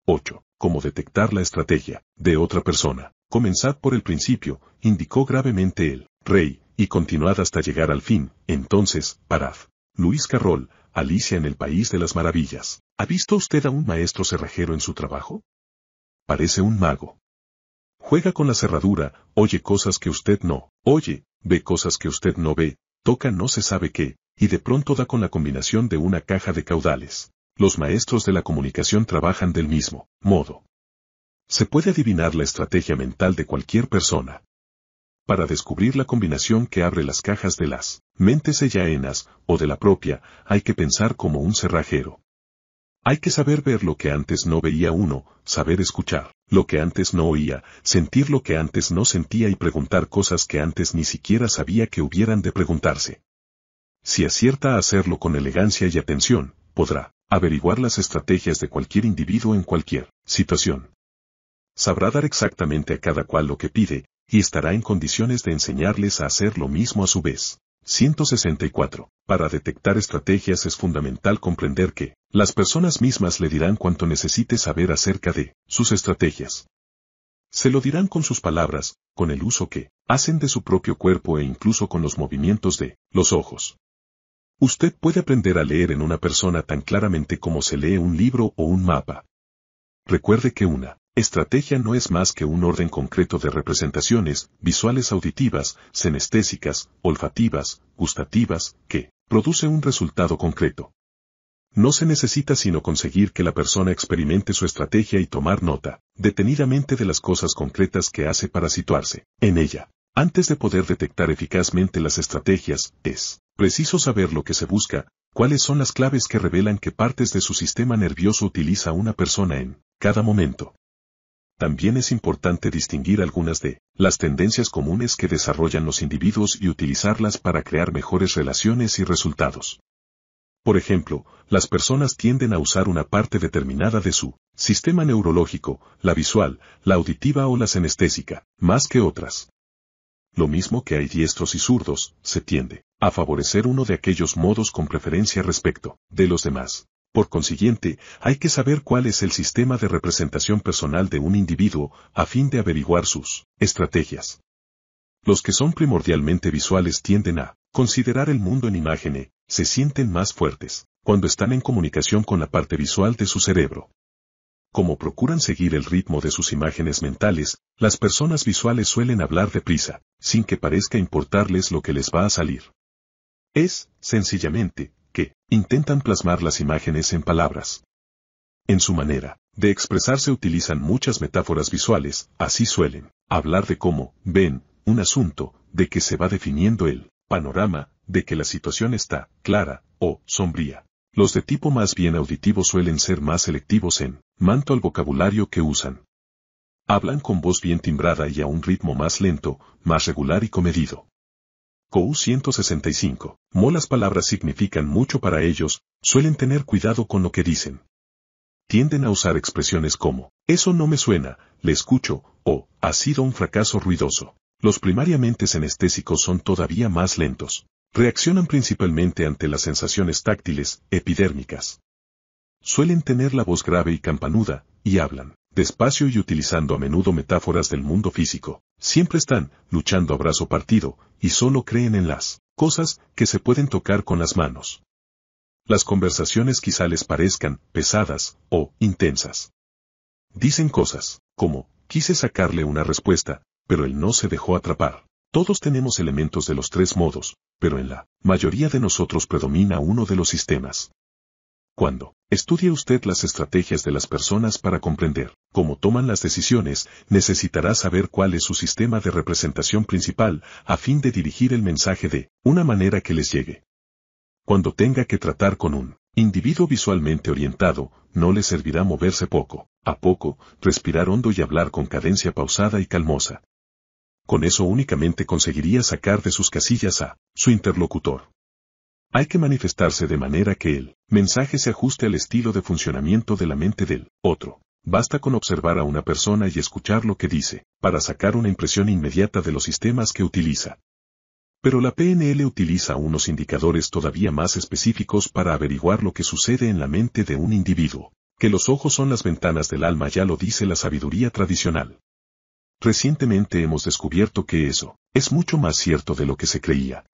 8. Cómo detectar la estrategia de otra persona. Comenzad por el principio, indicó gravemente el rey, y continuad hasta llegar al fin, entonces, parad. Luis Carroll, Alicia en el País de las Maravillas. ¿Ha visto usted a un maestro cerrajero en su trabajo? Parece un mago. Juega con la cerradura, oye cosas que usted no oye, ve cosas que usted no ve, toca no se sabe qué, y de pronto da con la combinación de una caja de caudales. Los maestros de la comunicación trabajan del mismo modo. Se puede adivinar la estrategia mental de cualquier persona. Para descubrir la combinación que abre las cajas de las mentes ajenas, o de la propia, hay que pensar como un cerrajero. Hay que saber ver lo que antes no veía uno, saber escuchar lo que antes no oía, sentir lo que antes no sentía y preguntar cosas que antes ni siquiera sabía que hubieran de preguntarse. Si acierta a hacerlo con elegancia y atención, podrá averiguar las estrategias de cualquier individuo en cualquier situación. Sabrá dar exactamente a cada cual lo que pide, y estará en condiciones de enseñarles a hacer lo mismo a su vez. 164. Para detectar estrategias es fundamental comprender que las personas mismas le dirán cuanto necesite saber acerca de sus estrategias. Se lo dirán con sus palabras, con el uso que hacen de su propio cuerpo e incluso con los movimientos de los ojos. Usted puede aprender a leer en una persona tan claramente como se lee un libro o un mapa. Recuerde que una estrategia no es más que un orden concreto de representaciones visuales auditivas, senestésicas, olfativas, gustativas, que produce un resultado concreto. No se necesita sino conseguir que la persona experimente su estrategia y tomar nota, detenidamente de las cosas concretas que hace para situarse en ella. Antes de poder detectar eficazmente las estrategias, es preciso saber lo que se busca, cuáles son las claves que revelan qué partes de su sistema nervioso utiliza una persona en cada momento. También es importante distinguir algunas de las tendencias comunes que desarrollan los individuos y utilizarlas para crear mejores relaciones y resultados. Por ejemplo, las personas tienden a usar una parte determinada de su sistema neurológico, la visual, la auditiva o la senestésica, más que otras. Lo mismo que hay diestros y zurdos, se tiende a favorecer uno de aquellos modos con preferencia respecto de los demás. Por consiguiente, hay que saber cuál es el sistema de representación personal de un individuo, a fin de averiguar sus estrategias. Los que son primordialmente visuales tienden a considerar el mundo en imagen, se sienten más fuertes cuando están en comunicación con la parte visual de su cerebro. Como procuran seguir el ritmo de sus imágenes mentales, las personas visuales suelen hablar deprisa, sin que parezca importarles lo que les va a salir. Es, sencillamente, que intentan plasmar las imágenes en palabras. En su manera de expresarse utilizan muchas metáforas visuales, así suelen hablar de cómo ven un asunto, de que se va definiendo el panorama, de que la situación está clara o sombría. Los de tipo más bien auditivo suelen ser más selectivos en cuanto al vocabulario que usan. Hablan con voz bien timbrada y a un ritmo más lento, más regular y comedido. COU 165. Las palabras significan mucho para ellos, suelen tener cuidado con lo que dicen. Tienden a usar expresiones como, eso no me suena, le escucho, o, ha sido un fracaso ruidoso. Los primariamente senestésicos son todavía más lentos. Reaccionan principalmente ante las sensaciones táctiles, epidérmicas. Suelen tener la voz grave y campanuda, y hablan despacio y utilizando a menudo metáforas del mundo físico. Siempre están luchando a brazo partido, y solo creen en las cosas que se pueden tocar con las manos. Las conversaciones quizá les parezcan pesadas o intensas. Dicen cosas como, quise sacarle una respuesta, pero él no se dejó atrapar. Todos tenemos elementos de los tres modos, pero en la mayoría de nosotros predomina uno de los sistemas. Cuando estudie usted las estrategias de las personas para comprender cómo toman las decisiones, necesitará saber cuál es su sistema de representación principal, a fin de dirigir el mensaje de una manera que les llegue. Cuando tenga que tratar con un individuo visualmente orientado, no le servirá moverse poco a poco, respirar hondo y hablar con cadencia pausada y calmosa. Con eso únicamente conseguiría sacar de sus casillas a su interlocutor. Hay que manifestarse de manera que el mensaje se ajuste al estilo de funcionamiento de la mente del otro. Basta con observar a una persona y escuchar lo que dice, para sacar una impresión inmediata de los sistemas que utiliza. Pero la PNL utiliza unos indicadores todavía más específicos para averiguar lo que sucede en la mente de un individuo. Que los ojos son las ventanas del alma ya lo dice la sabiduría tradicional. Recientemente hemos descubierto que eso es mucho más cierto de lo que se creía.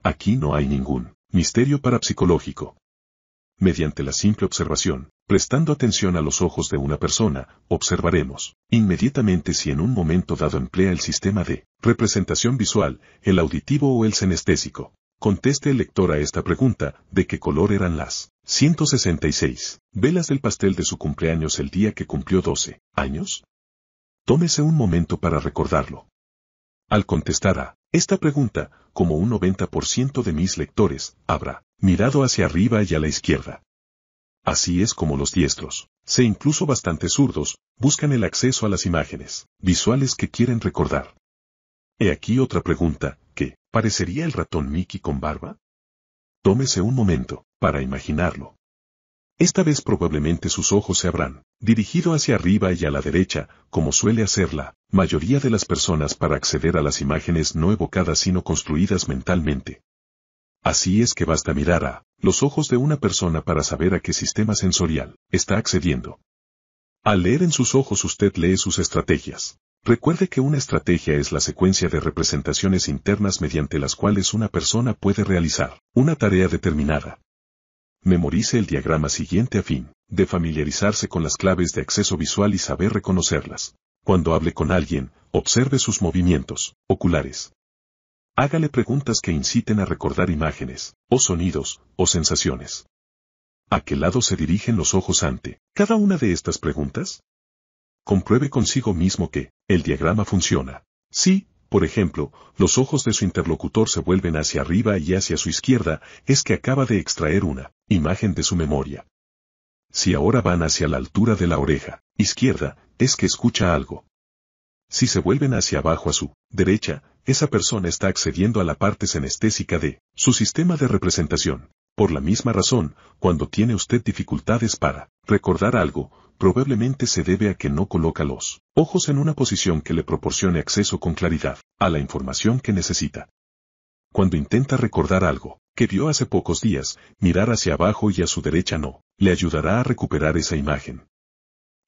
Aquí no hay ningún misterio parapsicológico. Mediante la simple observación, prestando atención a los ojos de una persona, observaremos inmediatamente si en un momento dado emplea el sistema de representación visual, el auditivo o el senestésico. Conteste el lector a esta pregunta: ¿de qué color eran las 166 velas del pastel de su cumpleaños el día que cumplió 12 años? Tómese un momento para recordarlo. Al contestar a esta pregunta, como un 90% de mis lectores, habrá mirado hacia arriba y a la izquierda. Así es como los diestros, incluso bastante zurdos, buscan el acceso a las imágenes visuales que quieren recordar. He aquí otra pregunta: ¿qué parecería el ratón Mickey con barba? Tómese un momento para imaginarlo. Esta vez probablemente sus ojos se habrán dirigido hacia arriba y a la derecha, como suele hacer la mayoría de las personas para acceder a las imágenes no evocadas sino construidas mentalmente. Así es que basta mirar a los ojos de una persona para saber a qué sistema sensorial está accediendo. Al leer en sus ojos usted lee sus estrategias. Recuerde que una estrategia es la secuencia de representaciones internas mediante las cuales una persona puede realizar una tarea determinada. Memorice el diagrama siguiente a fin de familiarizarse con las claves de acceso visual y saber reconocerlas. Cuando hable con alguien, observe sus movimientos oculares. Hágale preguntas que inciten a recordar imágenes, o sonidos, o sensaciones. ¿A qué lado se dirigen los ojos ante cada una de estas preguntas? Compruebe consigo mismo que el diagrama funciona. Sí. Por ejemplo, los ojos de su interlocutor se vuelven hacia arriba y hacia su izquierda, es que acaba de extraer una imagen de su memoria. Si ahora van hacia la altura de la oreja izquierda, es que escucha algo. Si se vuelven hacia abajo a su derecha, esa persona está accediendo a la parte senestésica de su sistema de representación. Por la misma razón, cuando tiene usted dificultades para recordar algo, probablemente se debe a que no coloca los ojos en una posición que le proporcione acceso con claridad a la información que necesita. Cuando intenta recordar algo que vio hace pocos días, mirar hacia abajo y a su derecha no le ayudará a recuperar esa imagen.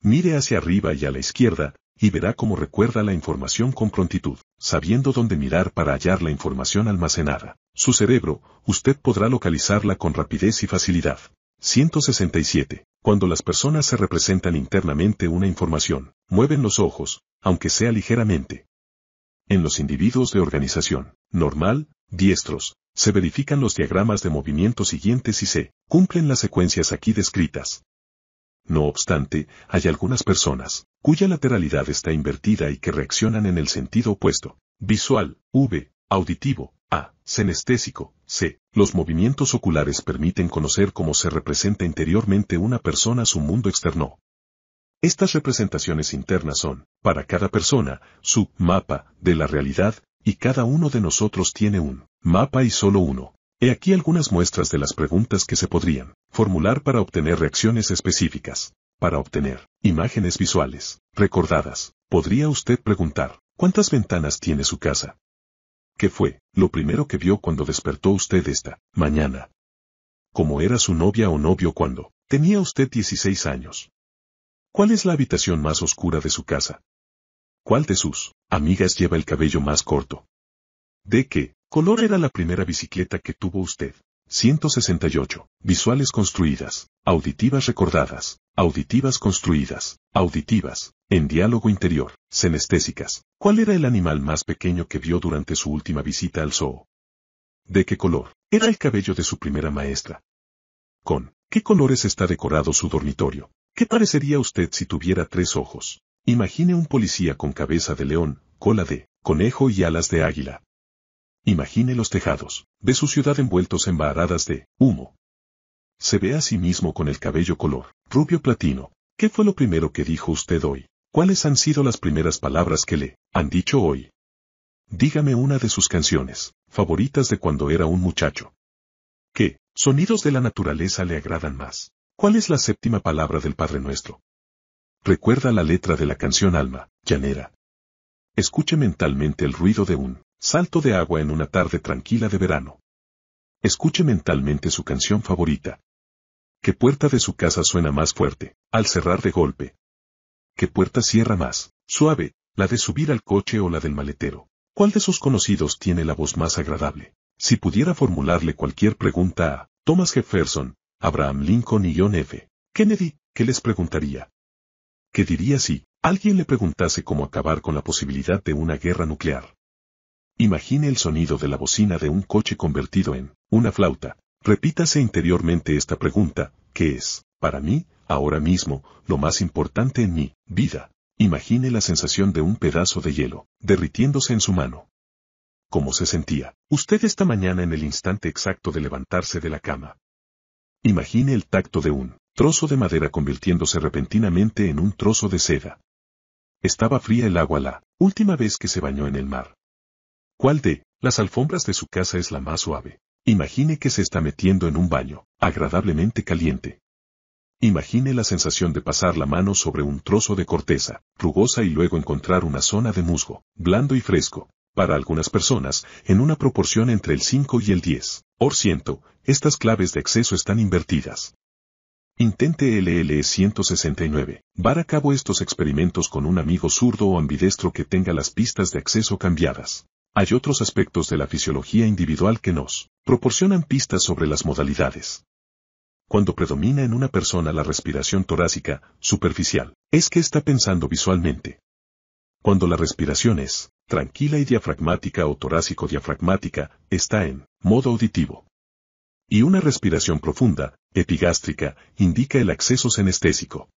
Mire hacia arriba y a la izquierda, y verá cómo recuerda la información con prontitud, sabiendo dónde mirar para hallar la información almacenada. Su cerebro, usted podrá localizarla con rapidez y facilidad. 167. Cuando las personas se representan internamente una información, mueven los ojos, aunque sea ligeramente. En los individuos de organización normal, diestros, se verifican los diagramas de movimiento siguientes y se cumplen las secuencias aquí descritas. No obstante, hay algunas personas cuya lateralidad está invertida y que reaccionan en el sentido opuesto. Visual, V, auditivo, A, senestésico, C. Los movimientos oculares permiten conocer cómo se representa interiormente una persona su mundo externo. Estas representaciones internas son, para cada persona, su mapa de la realidad, y cada uno de nosotros tiene un mapa y solo uno. He aquí algunas muestras de las preguntas que se podrían formular para obtener reacciones específicas. Para obtener imágenes visuales recordadas, podría usted preguntar: ¿cuántas ventanas tiene su casa? ¿Qué fue lo primero que vio cuando despertó usted esta mañana? ¿Cómo era su novia o novio cuando tenía usted 16 años? ¿Cuál es la habitación más oscura de su casa? ¿Cuál de sus amigas lleva el cabello más corto? ¿De qué color era la primera bicicleta que tuvo usted? 168. Visuales construidas, auditivas recordadas, auditivas construidas, auditivas, en diálogo interior, senestésicas. ¿Cuál era el animal más pequeño que vio durante su última visita al zoo? ¿De qué color era el cabello de su primera maestra? ¿Con qué colores está decorado su dormitorio? ¿Qué parecería usted si tuviera 3 ojos? Imagine un policía con cabeza de león, cola de conejo y alas de águila. Imagine los tejados de su ciudad envueltos en varadas de humo. Se ve a sí mismo con el cabello color rubio platino. ¿Qué fue lo primero que dijo usted hoy? ¿Cuáles han sido las primeras palabras que le han dicho hoy? Dígame una de sus canciones favoritas de cuando era un muchacho. ¿Qué sonidos de la naturaleza le agradan más? ¿Cuál es la 7ª palabra del Padre Nuestro? Recuerda la letra de la canción Alma llanera. Escuche mentalmente el ruido de un salto de agua en una tarde tranquila de verano. Escuche mentalmente su canción favorita. ¿Qué puerta de su casa suena más fuerte, al cerrar de golpe? ¿Qué puerta cierra más suave, la de subir al coche o la del maletero? ¿Cuál de sus conocidos tiene la voz más agradable? Si pudiera formularle cualquier pregunta a Thomas Jefferson, Abraham Lincoln y John F. Kennedy, ¿qué les preguntaría? ¿Qué diría si alguien le preguntase cómo acabar con la posibilidad de una guerra nuclear? Imagine el sonido de la bocina de un coche convertido en una flauta. Repítase interiormente esta pregunta, ¿qué es, para mí, ahora mismo, lo más importante en mi vida? Imagine la sensación de un pedazo de hielo, derritiéndose en su mano. ¿Cómo se sentía usted esta mañana en el instante exacto de levantarse de la cama? Imagine el tacto de un trozo de madera convirtiéndose repentinamente en un trozo de seda. Estaba fría el agua la última vez que se bañó en el mar. ¿Cuál de las alfombras de su casa es la más suave? Imagine que se está metiendo en un baño, agradablemente caliente. Imagine la sensación de pasar la mano sobre un trozo de corteza, rugosa y luego encontrar una zona de musgo, blando y fresco. Para algunas personas, en una proporción entre el 5 y el 10%, estas claves de acceso están invertidas. Intente LL 169. Llevar a cabo estos experimentos con un amigo zurdo o ambidestro que tenga las pistas de acceso cambiadas. Hay otros aspectos de la fisiología individual que nos proporcionan pistas sobre las modalidades. Cuando predomina en una persona la respiración torácica, superficial, es que está pensando visualmente. Cuando la respiración es tranquila y diafragmática o torácico-diafragmática, está en modo auditivo. Y una respiración profunda, epigástrica, indica el acceso senestésico.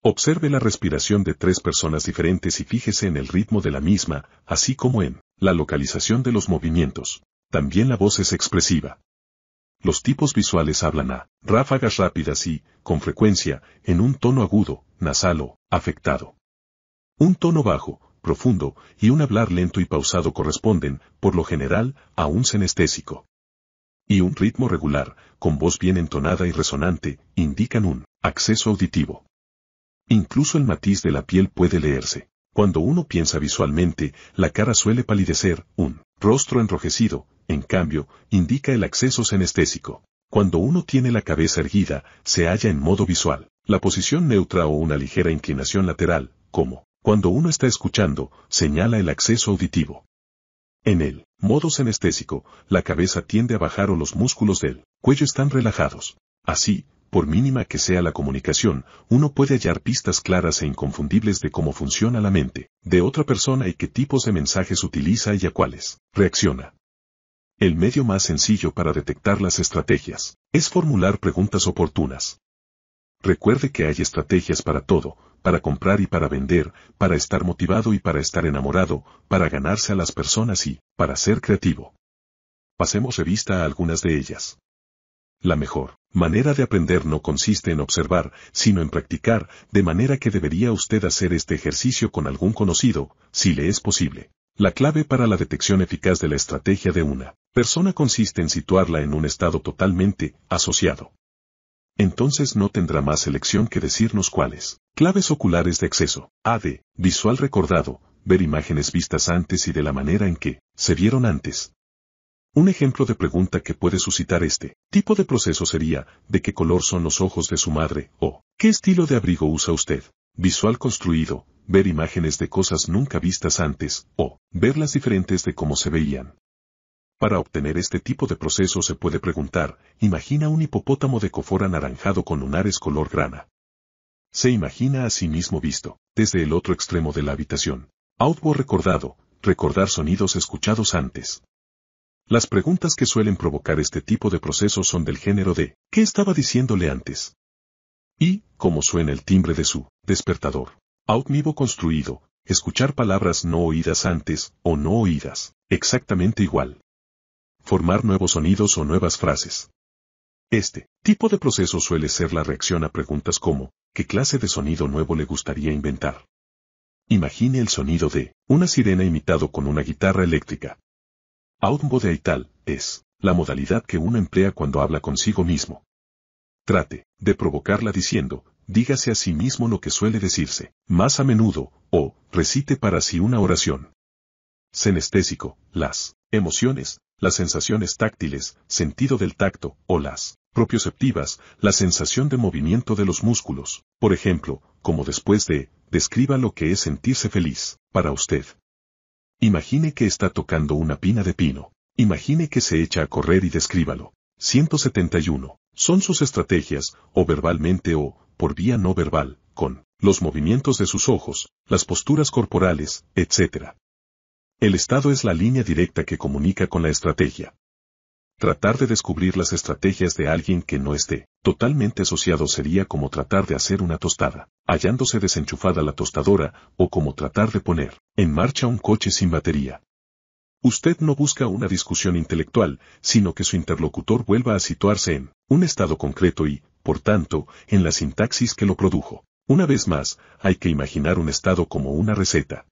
Observe la respiración de 3 personas diferentes y fíjese en el ritmo de la misma, así como en la localización de los movimientos. También la voz es expresiva. Los tipos visuales hablan a ráfagas rápidas y, con frecuencia, en un tono agudo, nasal o afectado. Un tono bajo, profundo, y un hablar lento y pausado corresponden, por lo general, a un senestésico. Y un ritmo regular, con voz bien entonada y resonante, indican un acceso auditivo. Incluso el matiz de la piel puede leerse. Cuando uno piensa visualmente, la cara suele palidecer, un rostro enrojecido, en cambio, indica el acceso senestésico. Cuando uno tiene la cabeza erguida, se halla en modo visual. La posición neutra o una ligera inclinación lateral, como cuando uno está escuchando, señala el acceso auditivo. En el modo senestésico, la cabeza tiende a bajar o los músculos del cuello están relajados. Así, por mínima que sea la comunicación, uno puede hallar pistas claras e inconfundibles de cómo funciona la mente de otra persona y qué tipos de mensajes utiliza y a cuáles reacciona. El medio más sencillo para detectar las estrategias es formular preguntas oportunas. Recuerde que hay estrategias para todo, para comprar y para vender, para estar motivado y para estar enamorado, para ganarse a las personas y para ser creativo. Pasemos revista a algunas de ellas. La mejor manera de aprender no consiste en observar, sino en practicar, de manera que debería usted hacer este ejercicio con algún conocido, si le es posible. La clave para la detección eficaz de la estrategia de una persona consiste en situarla en un estado totalmente asociado. Entonces no tendrá más elección que decirnos cuáles. Claves oculares de acceso. A.D. Visual recordado, ver imágenes vistas antes y de la manera en que se vieron antes. Un ejemplo de pregunta que puede suscitar este tipo de proceso sería, ¿de qué color son los ojos de su madre? O, ¿qué estilo de abrigo usa usted? Visual construido, ver imágenes de cosas nunca vistas antes, o, verlas diferentes de cómo se veían. Para obtener este tipo de proceso se puede preguntar, imagina un hipopótamo de cofor anaranjado con lunares color grana. Se imagina a sí mismo visto, desde el otro extremo de la habitación. Outboard recordado, recordar sonidos escuchados antes. Las preguntas que suelen provocar este tipo de procesos son del género de, ¿qué estaba diciéndole antes? Y, ¿cómo suena el timbre de su despertador? Auditivo construido, escuchar palabras no oídas antes, o no oídas, exactamente igual. Formar nuevos sonidos o nuevas frases. Este tipo de proceso suele ser la reacción a preguntas como, ¿qué clase de sonido nuevo le gustaría inventar? Imagine el sonido de una sirena imitado con una guitarra eléctrica. Outmodeital es la modalidad que uno emplea cuando habla consigo mismo. Trate de provocarla diciendo, dígase a sí mismo lo que suele decirse, más a menudo, o recite para sí una oración. Senestésico, las emociones, las sensaciones táctiles, sentido del tacto, o las propioceptivas, la sensación de movimiento de los músculos. Por ejemplo, como después de, describa lo que es sentirse feliz, para usted. Imagine que está tocando una pina de pino. Imagine que se echa a correr y descríbalo. 171. Son sus estrategias, o verbalmente o, por vía no verbal, con los movimientos de sus ojos, las posturas corporales, etc. El estado es la línea directa que comunica con la estrategia. Tratar de descubrir las estrategias de alguien que no esté totalmente asociado sería como tratar de hacer una tostada, hallándose desenchufada la tostadora, o como tratar de poner en marcha un coche sin batería. Usted no busca una discusión intelectual, sino que su interlocutor vuelva a situarse en un estado concreto y, por tanto, en la sintaxis que lo produjo. Una vez más, hay que imaginar un estado como una receta.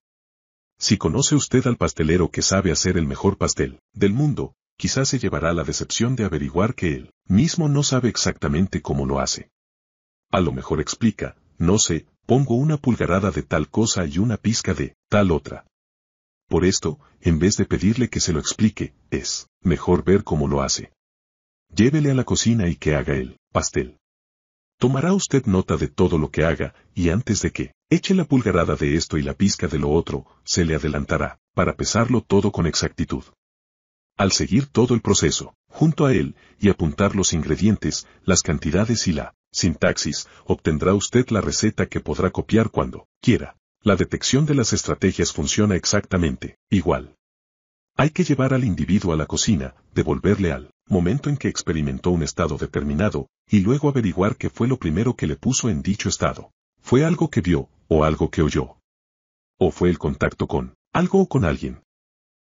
Si conoce usted al pastelero que sabe hacer el mejor pastel del mundo, quizás se llevará la decepción de averiguar que él mismo no sabe exactamente cómo lo hace. A lo mejor explica, no sé, pongo una pulgarada de tal cosa y una pizca de tal otra. Por esto, en vez de pedirle que se lo explique, es mejor ver cómo lo hace. Llévele a la cocina y que haga el pastel. Tomará usted nota de todo lo que haga, y antes de que eche la pulgarada de esto y la pizca de lo otro, se le adelantará, para pesarlo todo con exactitud. Al seguir todo el proceso, junto a él, y apuntar los ingredientes, las cantidades y la sintaxis, obtendrá usted la receta que podrá copiar cuando quiera. La detección de las estrategias funciona exactamente igual. Hay que llevar al individuo a la cocina, devolverle al momento en que experimentó un estado determinado, y luego averiguar qué fue lo primero que le puso en dicho estado. ¿Fue algo que vio, o algo que oyó? ¿O fue el contacto con algo o con alguien?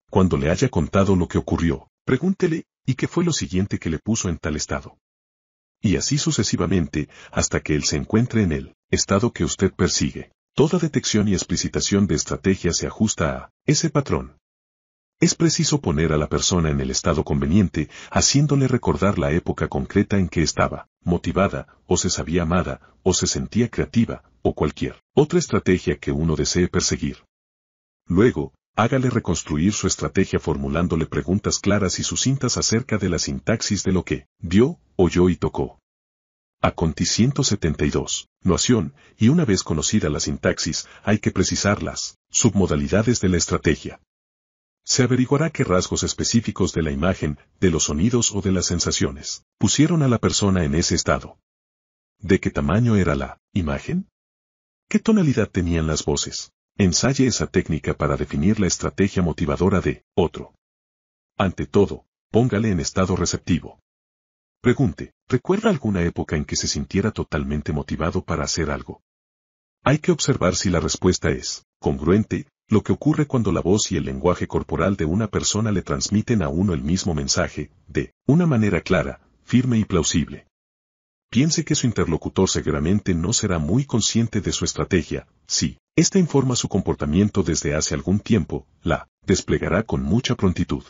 Cuando le haya contado lo que ocurrió, pregúntele, ¿y qué fue lo siguiente que le puso en tal estado? Y así sucesivamente, hasta que él se encuentre en el estado que usted persigue. Toda detección y explicitación de estrategia se ajusta a ese patrón. Es preciso poner a la persona en el estado conveniente, haciéndole recordar la época concreta en que estaba motivada, o se sabía amada, o se sentía creativa, o cualquier otra estrategia que uno desee perseguir. Luego, hágale reconstruir su estrategia formulándole preguntas claras y sucintas acerca de la sintaxis de lo que vio, oyó y tocó. A conti 172. Noción, y una vez conocida la sintaxis, hay que precisar las submodalidades de la estrategia. Se averiguará qué rasgos específicos de la imagen, de los sonidos o de las sensaciones pusieron a la persona en ese estado. ¿De qué tamaño era la imagen? ¿Qué tonalidad tenían las voces? Ensaye esa técnica para definir la estrategia motivadora de otro. Ante todo, póngale en estado receptivo. Pregunte, ¿recuerda alguna época en que se sintiera totalmente motivado para hacer algo? Hay que observar si la respuesta es congruente, lo que ocurre cuando la voz y el lenguaje corporal de una persona le transmiten a uno el mismo mensaje, de una manera clara, firme y plausible. Piense que su interlocutor seguramente no será muy consciente de su estrategia, si ésta informa su comportamiento desde hace algún tiempo, la desplegará con mucha prontitud.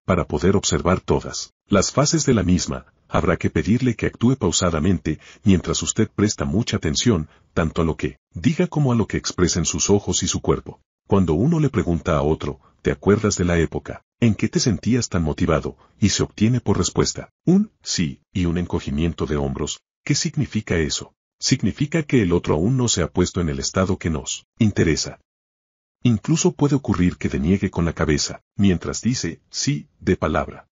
Para poder observar todas las fases de la misma, habrá que pedirle que actúe pausadamente, mientras usted presta mucha atención, tanto a lo que diga como a lo que expresen sus ojos y su cuerpo. Cuando uno le pregunta a otro, ¿te acuerdas de la época en que te sentías tan motivado? Y se obtiene por respuesta un sí y un encogimiento de hombros. ¿Qué significa eso? Significa que el otro aún no se ha puesto en el estado que nos interesa. Incluso puede ocurrir que deniegue con la cabeza, mientras dice sí de palabra.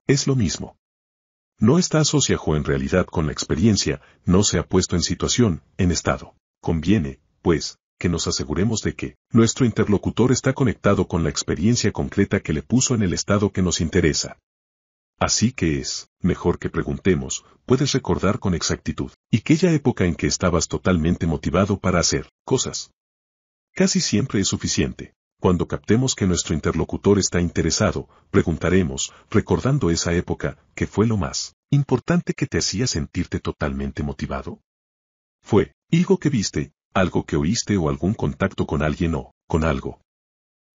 Es lo mismo. No está asociado en realidad con la experiencia, no se ha puesto en situación, en estado. Conviene, pues, que nos aseguremos de que nuestro interlocutor está conectado con la experiencia concreta que le puso en el estado que nos interesa. Así que es mejor que preguntemos, ¿puedes recordar con exactitud y aquella época en que estabas totalmente motivado para hacer cosas? Casi siempre es suficiente. Cuando captemos que nuestro interlocutor está interesado, preguntaremos, recordando esa época, ¿qué fue lo más importante que te hacía sentirte totalmente motivado? ¿Fue algo que viste, algo que oíste o algún contacto con alguien o con algo?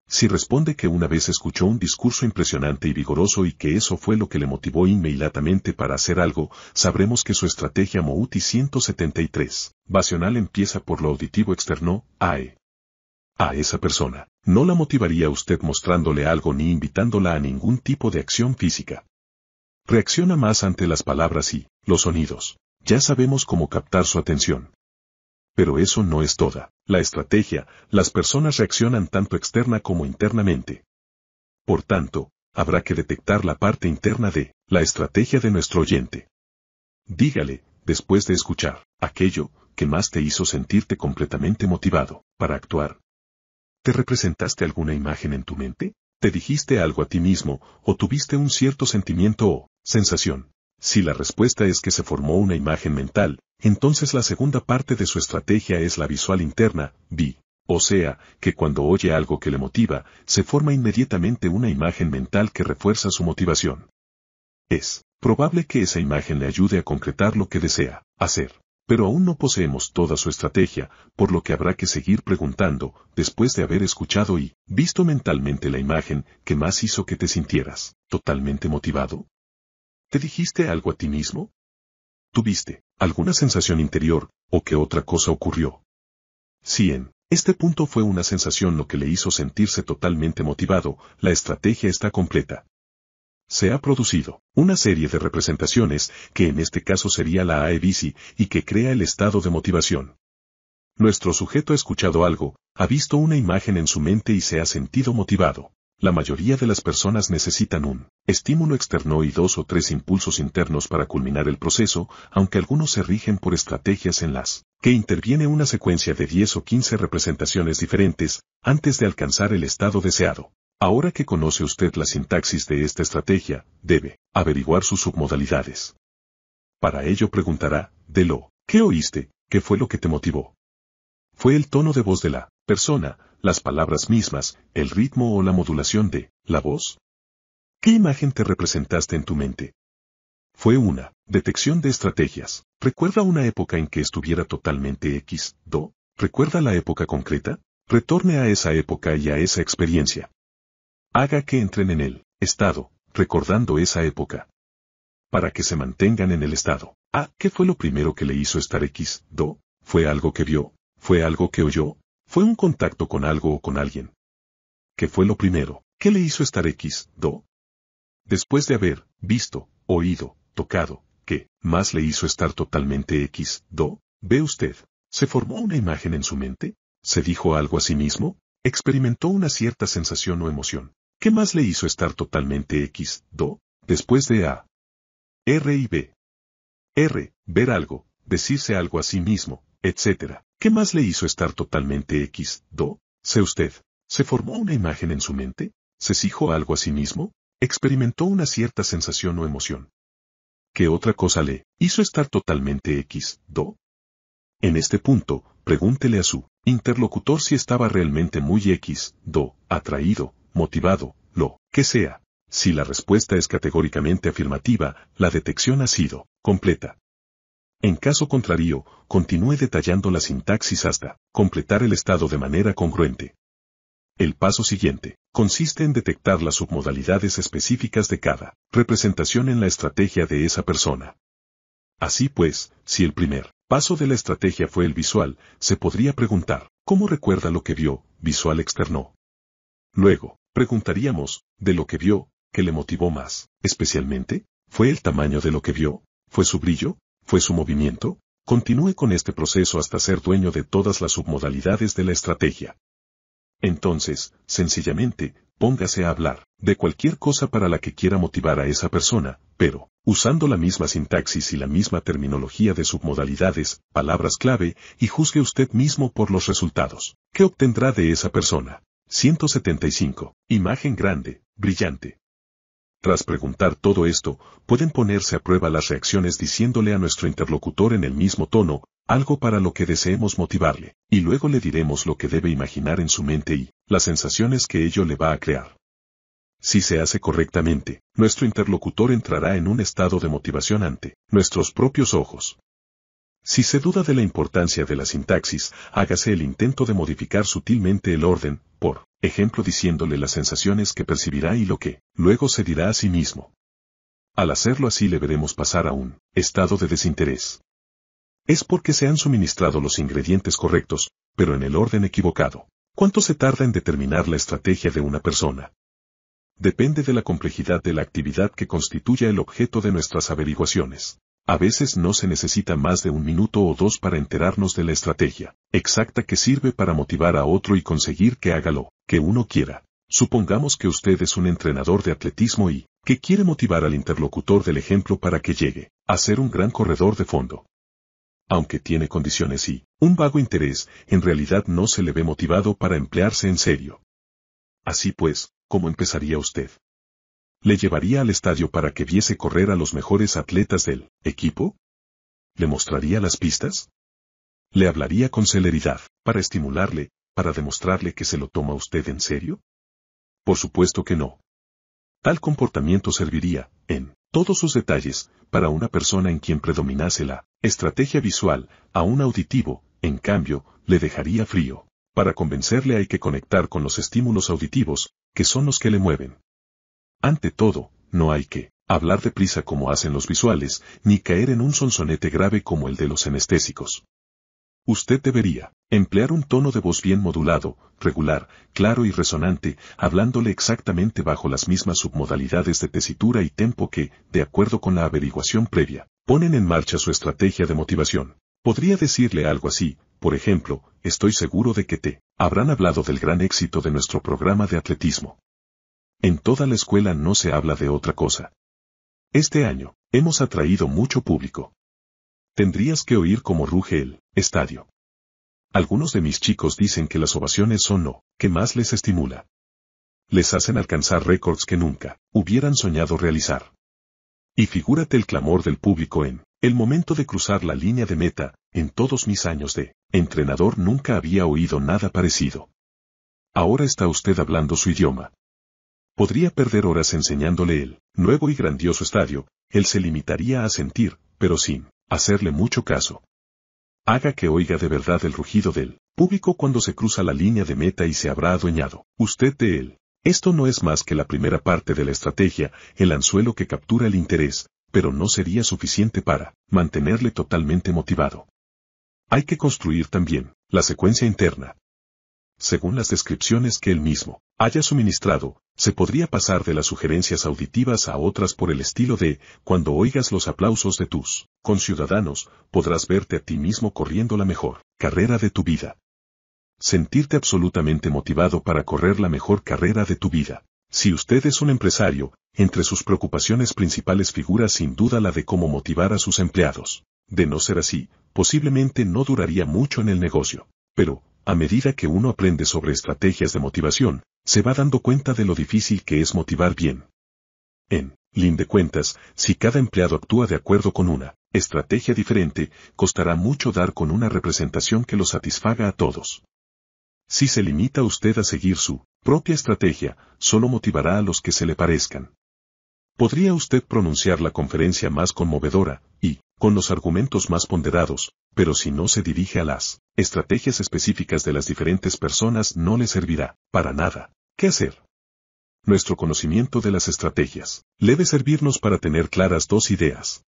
Si responde que una vez escuchó un discurso impresionante y vigoroso y que eso fue lo que le motivó inmediatamente para hacer algo, sabremos que su estrategia MOUTI 173 vacional empieza por lo auditivo externo, AE. a esa persona. No la motivaría usted mostrándole algo ni invitándola a ningún tipo de acción física. Reacciona más ante las palabras y los sonidos. Ya sabemos cómo captar su atención. Pero eso no es toda la estrategia. Las personas reaccionan tanto externa como internamente. Por tanto, habrá que detectar la parte interna de la estrategia de nuestro oyente. Dígale, después de escuchar aquello que más te hizo sentirte completamente motivado para actuar. ¿Te representaste alguna imagen en tu mente? ¿Te dijiste algo a ti mismo, o tuviste un cierto sentimiento o sensación? Si la respuesta es que se formó una imagen mental, entonces la segunda parte de su estrategia es la visual interna, VI. O sea, que cuando oye algo que le motiva, se forma inmediatamente una imagen mental que refuerza su motivación. Es probable que esa imagen le ayude a concretar lo que desea hacer. Pero aún no poseemos toda su estrategia, por lo que habrá que seguir preguntando, después de haber escuchado y visto mentalmente la imagen que más hizo que te sintieras totalmente motivado. ¿Te dijiste algo a ti mismo? ¿Tuviste alguna sensación interior, o qué otra cosa ocurrió? Si en este punto fue una sensación lo que le hizo sentirse totalmente motivado, la estrategia está completa. Se ha producido una serie de representaciones, que en este caso sería la AEBC, y que crea el estado de motivación. Nuestro sujeto ha escuchado algo, ha visto una imagen en su mente y se ha sentido motivado. La mayoría de las personas necesitan un estímulo externo y 2 o 3 impulsos internos para culminar el proceso, aunque algunos se rigen por estrategias en las que interviene una secuencia de 10 o 15 representaciones diferentes, antes de alcanzar el estado deseado. Ahora que conoce usted la sintaxis de esta estrategia, debe averiguar sus submodalidades. Para ello preguntará, de lo que oíste, ¿qué fue lo que te motivó? ¿Fue el tono de voz de la persona, las palabras mismas, el ritmo o la modulación de la voz? ¿Qué imagen te representaste en tu mente? Fue una detección de estrategias. ¿Recuerda una época en que estuviera totalmente X-Do? ¿Recuerda la época concreta? Retorne a esa época y a esa experiencia. Haga que entren en el estado, recordando esa época. Para que se mantengan en el estado. ¿Qué fue lo primero que le hizo estar X-Do? ¿Fue algo que vio? ¿Fue algo que oyó? ¿Fue un contacto con algo o con alguien? ¿Qué fue lo primero que le hizo estar X-Do? Después de haber visto, oído, tocado, ¿qué más le hizo estar totalmente X-Do? ¿Ve usted? ¿Se formó una imagen en su mente? ¿Se dijo algo a sí mismo? ¿Experimentó una cierta sensación o emoción? ¿Qué más le hizo estar totalmente X-Do? Después de A, R y B. R, ver algo, decirse algo a sí mismo, etc. ¿Qué más le hizo estar totalmente X-Do? ¿Se usted? ¿Se formó una imagen en su mente? ¿Se dijo algo a sí mismo? ¿Experimentó una cierta sensación o emoción? ¿Qué otra cosa le hizo estar totalmente X-Do? En este punto, pregúntele a su interlocutor si estaba realmente muy X-Do, atraído, motivado, lo que sea. Si la respuesta es categóricamente afirmativa, la detección ha sido completa. En caso contrario, continúe detallando la sintaxis hasta completar el estado de manera congruente. El paso siguiente consiste en detectar las submodalidades específicas de cada representación en la estrategia de esa persona. Así pues, si el primer paso de la estrategia fue el visual, se podría preguntar, ¿cómo recuerda lo que vio, visual externo? Luego, preguntaríamos, de lo que vio, ¿qué le motivó más? Especialmente, ¿fue el tamaño de lo que vio? ¿Fue su brillo? ¿Fue su movimiento? Continúe con este proceso hasta ser dueño de todas las submodalidades de la estrategia. Entonces, sencillamente, póngase a hablar de cualquier cosa para la que quiera motivar a esa persona, pero, usando la misma sintaxis y la misma terminología de submodalidades, palabras clave, y juzgue usted mismo por los resultados que obtendrá de esa persona. 175. Imagen grande, brillante. Tras preguntar todo esto, pueden ponerse a prueba las reacciones diciéndole a nuestro interlocutor en el mismo tono, algo para lo que deseemos motivarle, y luego le diremos lo que debe imaginar en su mente y las sensaciones que ello le va a crear. Si se hace correctamente, nuestro interlocutor entrará en un estado de motivación ante nuestros propios ojos. Si se duda de la importancia de la sintaxis, hágase el intento de modificar sutilmente el orden, por ejemplo diciéndole las sensaciones que percibirá y lo que luego se dirá a sí mismo. Al hacerlo así le veremos pasar a un estado de desinterés. Es porque se han suministrado los ingredientes correctos, pero en el orden equivocado. ¿Cuánto se tarda en determinar la estrategia de una persona? Depende de la complejidad de la actividad que constituya el objeto de nuestras averiguaciones. A veces no se necesita más de 1 minuto o 2 para enterarnos de la estrategia exacta que sirve para motivar a otro y conseguir que haga lo que uno quiera. Supongamos que usted es un entrenador de atletismo y que quiere motivar al interlocutor del ejemplo para que llegue a ser un gran corredor de fondo. Aunque tiene condiciones y un vago interés, en realidad no se le ve motivado para emplearse en serio. Así pues, ¿cómo empezaría usted? ¿Le llevaría al estadio para que viese correr a los mejores atletas del equipo? ¿Le mostraría las pistas? ¿Le hablaría con celeridad, para estimularle, para demostrarle que se lo toma usted en serio? Por supuesto que no. Tal comportamiento serviría, en todos sus detalles, para una persona en quien predominase la estrategia visual. A un auditivo, en cambio, le dejaría frío. Para convencerle hay que conectar con los estímulos auditivos, que son los que le mueven. Ante todo, no hay que hablar deprisa como hacen los visuales, ni caer en un sonsonete grave como el de los anestésicos. Usted debería emplear un tono de voz bien modulado, regular, claro y resonante, hablándole exactamente bajo las mismas submodalidades de tesitura y tempo que, de acuerdo con la averiguación previa, ponen en marcha su estrategia de motivación. Podría decirle algo así, por ejemplo: estoy seguro de que te habrán hablado del gran éxito de nuestro programa de atletismo. En toda la escuela no se habla de otra cosa. Este año, hemos atraído mucho público. Tendrías que oír cómo ruge el estadio. Algunos de mis chicos dicen que las ovaciones son lo que más les estimula. Les hacen alcanzar récords que nunca hubieran soñado realizar. Y figúrate el clamor del público en el momento de cruzar la línea de meta. En todos mis años de entrenador nunca había oído nada parecido. Ahora está usted hablando su idioma. Podría perder horas enseñándole el nuevo y grandioso estadio. Él se limitaría a sentir, pero sin hacerle mucho caso. Haga que oiga de verdad el rugido del público cuando se cruza la línea de meta y se habrá adueñado usted de él. Esto no es más que la primera parte de la estrategia, el anzuelo que captura el interés, pero no sería suficiente para mantenerle totalmente motivado. Hay que construir también la secuencia interna. Según las descripciones que él mismo haya suministrado, se podría pasar de las sugerencias auditivas a otras por el estilo de: cuando oigas los aplausos de tus conciudadanos, podrás verte a ti mismo corriendo la mejor carrera de tu vida. Sentirte absolutamente motivado para correr la mejor carrera de tu vida. Si usted es un empresario, entre sus preocupaciones principales figura sin duda la de cómo motivar a sus empleados. De no ser así, posiblemente no duraría mucho en el negocio. Pero, a medida que uno aprende sobre estrategias de motivación, se va dando cuenta de lo difícil que es motivar bien. En fin de cuentas, si cada empleado actúa de acuerdo con una estrategia diferente, costará mucho dar con una representación que lo satisfaga a todos. Si se limita usted a seguir su propia estrategia, solo motivará a los que se le parezcan. Podría usted pronunciar la conferencia más conmovedora, y con los argumentos más ponderados, pero si no se dirige a las estrategias específicas de las diferentes personas no le servirá para nada. ¿Qué hacer? Nuestro conocimiento de las estrategias debe servirnos para tener claras dos ideas.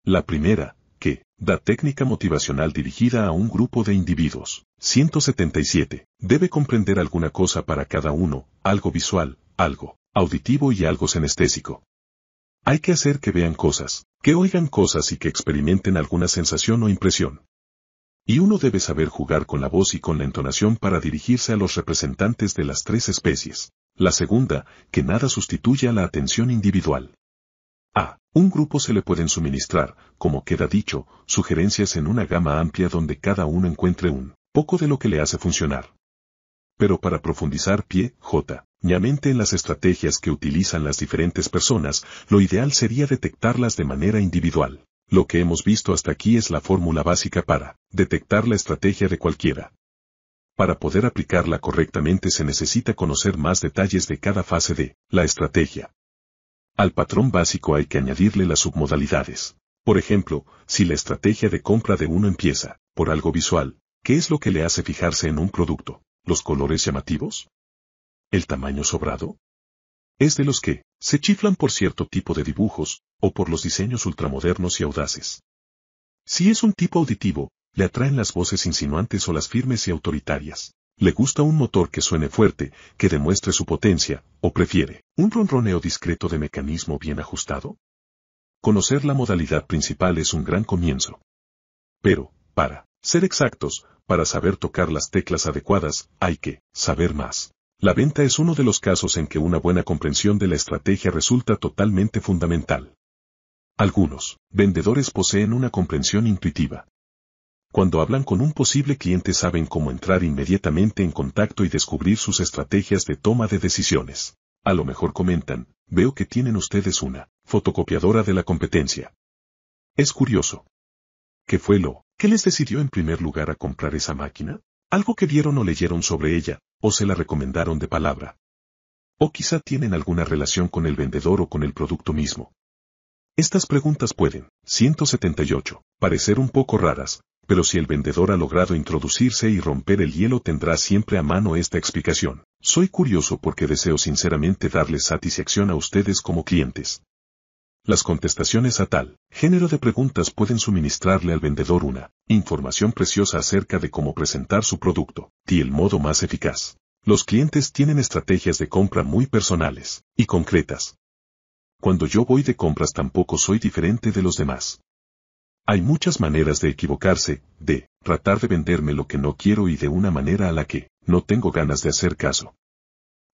La primera, que da técnica motivacional dirigida a un grupo de individuos. 177. Debe comprender alguna cosa para cada uno, algo visual, algo auditivo y algo senestésico. Hay que hacer que vean cosas, que oigan cosas y que experimenten alguna sensación o impresión. Y uno debe saber jugar con la voz y con la entonación para dirigirse a los representantes de las tres especies. La segunda, que nada sustituye a la atención individual. A un grupo se le pueden suministrar, como queda dicho, sugerencias en una gama amplia donde cada uno encuentre un poco de lo que le hace funcionar. Pero para profundizar ñamente en las estrategias que utilizan las diferentes personas, lo ideal sería detectarlas de manera individual. Lo que hemos visto hasta aquí es la fórmula básica para detectar la estrategia de cualquiera. Para poder aplicarla correctamente se necesita conocer más detalles de cada fase de la estrategia. Al patrón básico hay que añadirle las submodalidades. Por ejemplo, si la estrategia de compra de uno empieza por algo visual, ¿qué es lo que le hace fijarse en un producto? ¿Los colores llamativos? ¿El tamaño sobrado? ¿Es de los que se chiflan por cierto tipo de dibujos, o por los diseños ultramodernos y audaces? Si es un tipo auditivo, le atraen las voces insinuantes o las firmes y autoritarias. ¿Le gusta un motor que suene fuerte, que demuestre su potencia, o prefiere un ronroneo discreto de mecanismo bien ajustado? Conocer la modalidad principal es un gran comienzo. Pero, para ser exactos, para saber tocar las teclas adecuadas, hay que saber más. La venta es uno de los casos en que una buena comprensión de la estrategia resulta totalmente fundamental. Algunos vendedores poseen una comprensión intuitiva. Cuando hablan con un posible cliente saben cómo entrar inmediatamente en contacto y descubrir sus estrategias de toma de decisiones. A lo mejor comentan, veo que tienen ustedes una fotocopiadora de la competencia. Es curioso. ¿Qué fue lo que les decidió en primer lugar a comprar esa máquina? ¿Algo que vieron o leyeron sobre ella, o se la recomendaron de palabra? O quizá tienen alguna relación con el vendedor o con el producto mismo. Estas preguntas pueden, 178, parecer un poco raras, pero si el vendedor ha logrado introducirse y romper el hielo tendrá siempre a mano esta explicación. Soy curioso porque deseo sinceramente darles satisfacción a ustedes como clientes. Las contestaciones a tal género de preguntas pueden suministrarle al vendedor una información preciosa acerca de cómo presentar su producto y el modo más eficaz. Los clientes tienen estrategias de compra muy personales y concretas. Cuando yo voy de compras tampoco soy diferente de los demás. Hay muchas maneras de equivocarse, de tratar de venderme lo que no quiero y de una manera a la que no tengo ganas de hacer caso.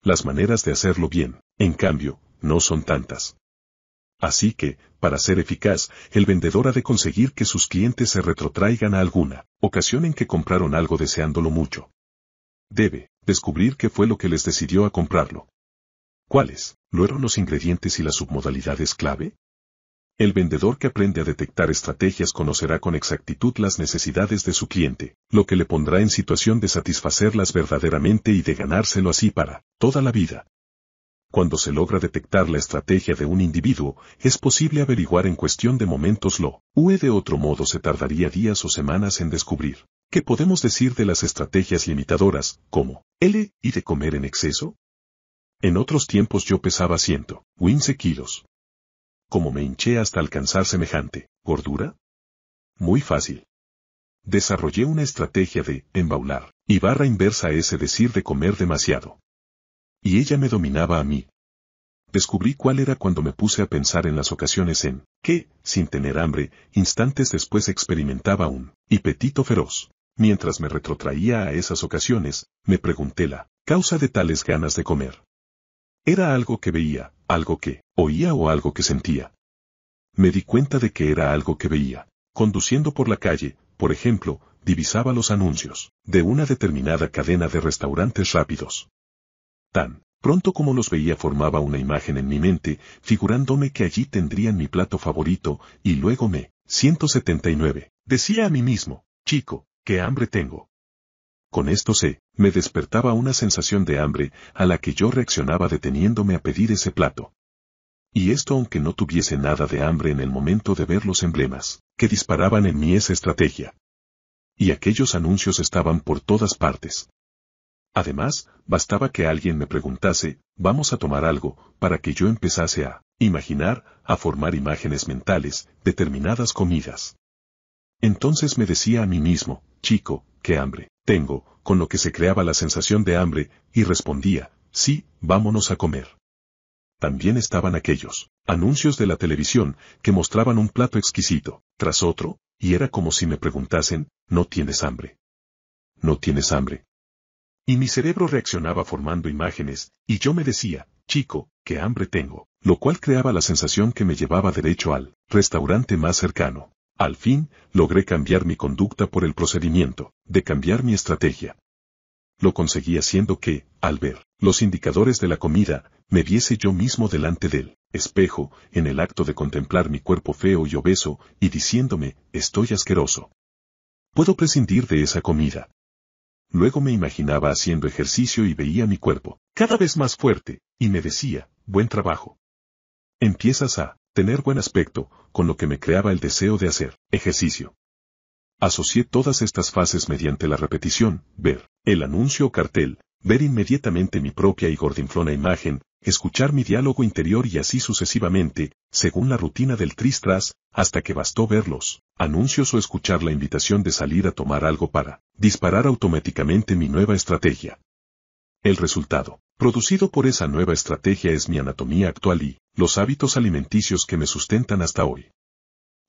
Las maneras de hacerlo bien, en cambio, no son tantas. Así que, para ser eficaz, el vendedor ha de conseguir que sus clientes se retrotraigan a alguna ocasión en que compraron algo deseándolo mucho. Debe descubrir qué fue lo que les decidió a comprarlo. ¿Cuáles fueron los ingredientes y las submodalidades clave? El vendedor que aprende a detectar estrategias conocerá con exactitud las necesidades de su cliente, lo que le pondrá en situación de satisfacerlas verdaderamente y de ganárselo así para toda la vida. Cuando se logra detectar la estrategia de un individuo, es posible averiguar en cuestión de momentos lo que de otro modo se tardaría días o semanas en descubrir. ¿Qué podemos decir de las estrategias limitadoras, como el y de comer en exceso? En otros tiempos yo pesaba 115 kilos. ¿Cómo me hinché hasta alcanzar semejante gordura? Muy fácil. Desarrollé una estrategia de embaular, y barra inversa a ese decir de comer demasiado. Y ella me dominaba a mí. Descubrí cuál era cuando me puse a pensar en las ocasiones en que, sin tener hambre, instantes después experimentaba un apetito feroz. Mientras me retrotraía a esas ocasiones, me pregunté la causa de tales ganas de comer. ¿Era algo que veía, algo que oía o algo que sentía? Me di cuenta de que era algo que veía. Conduciendo por la calle, por ejemplo, divisaba los anuncios de una determinada cadena de restaurantes rápidos. Tan pronto como los veía formaba una imagen en mi mente, figurándome que allí tendrían mi plato favorito, y luego 179, decía a mí mismo, chico, qué hambre tengo. Con esto me despertaba una sensación de hambre, a la que yo reaccionaba deteniéndome a pedir ese plato. Y esto aunque no tuviese nada de hambre en el momento de ver los emblemas, que disparaban en mí esa estrategia. Y aquellos anuncios estaban por todas partes. Además, bastaba que alguien me preguntase, ¿vamos a tomar algo?, para que yo empezase a imaginar, a formar imágenes mentales, determinadas comidas. Entonces me decía a mí mismo, chico, qué hambre tengo, con lo que se creaba la sensación de hambre, y respondía, sí, vámonos a comer. También estaban aquellos anuncios de la televisión que mostraban un plato exquisito, tras otro, y era como si me preguntasen, ¿no tienes hambre? ¿No tienes hambre? Y mi cerebro reaccionaba formando imágenes, y yo me decía, chico, qué hambre tengo, lo cual creaba la sensación que me llevaba derecho al restaurante más cercano. Al fin, logré cambiar mi conducta por el procedimiento de cambiar mi estrategia. Lo conseguí haciendo que, al ver los indicadores de la comida, me viese yo mismo delante del espejo, en el acto de contemplar mi cuerpo feo y obeso, y diciéndome, estoy asqueroso. Puedo prescindir de esa comida. Luego me imaginaba haciendo ejercicio y veía mi cuerpo cada vez más fuerte, y me decía, buen trabajo. Empiezas a tener buen aspecto, con lo que me creaba el deseo de hacer ejercicio. Asocié todas estas fases mediante la repetición, ver el anuncio o cartel, ver inmediatamente mi propia y gordinflona imagen, escuchar mi diálogo interior y así sucesivamente, según la rutina del tris-tras, hasta que bastó ver los anuncios o escuchar la invitación de salir a tomar algo para disparar automáticamente mi nueva estrategia. El resultado, producido por esa nueva estrategia, es mi anatomía actual y los hábitos alimenticios que me sustentan hasta hoy.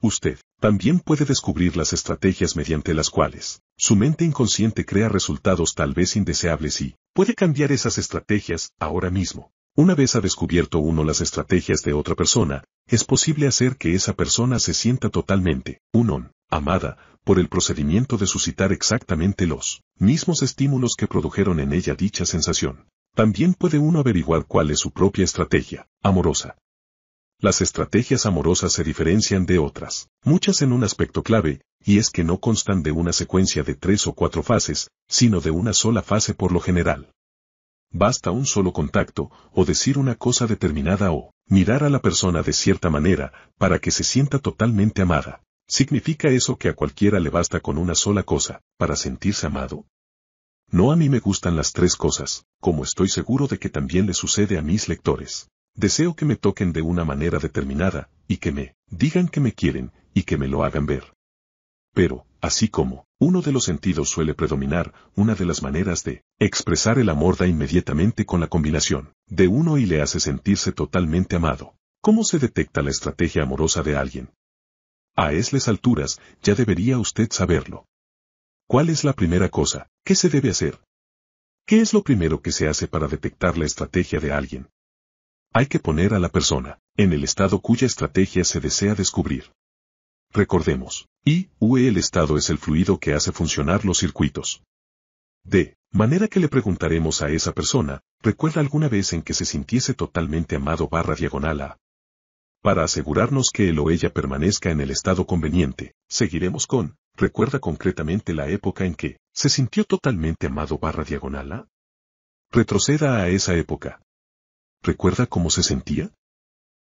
Usted también puede descubrir las estrategias mediante las cuales su mente inconsciente crea resultados tal vez indeseables y puede cambiar esas estrategias ahora mismo. Una vez ha descubierto uno las estrategias de otra persona, es posible hacer que esa persona se sienta totalmente amada, por el procedimiento de suscitar exactamente los mismos estímulos que produjeron en ella dicha sensación. También puede uno averiguar cuál es su propia estrategia amorosa. Las estrategias amorosas se diferencian de otras, muchas en un aspecto clave, y es que no constan de una secuencia de 3 o 4 fases, sino de una sola fase por lo general. Basta un solo contacto, o decir una cosa determinada o mirar a la persona de cierta manera, para que se sienta totalmente amada. ¿Significa eso que a cualquiera le basta con una sola cosa, para sentirse amado? No, a mí me gustan las 3 cosas, como estoy seguro de que también le sucede a mis lectores. Deseo que me toquen de una manera determinada, y que me digan que me quieren, y que me lo hagan ver. Pero, así como uno de los sentidos suele predominar, una de las maneras de expresar el amor da inmediatamente con la combinación de uno y le hace sentirse totalmente amado. ¿Cómo se detecta la estrategia amorosa de alguien? A esas alturas, ya debería usted saberlo. ¿Cuál es la primera cosa que se debe hacer? ¿Qué es lo primero que se hace para detectar la estrategia de alguien? Hay que poner a la persona en el estado cuya estrategia se desea descubrir. Recordemos, el estado es el fluido que hace funcionar los circuitos. De manera que le preguntaremos a esa persona, ¿recuerda alguna vez en que se sintiese totalmente amado /a? Para asegurarnos que él o ella permanezca en el estado conveniente, seguiremos con, ¿recuerda concretamente la época en que se sintió totalmente amado /a? Retroceda a esa época. ¿Recuerda cómo se sentía?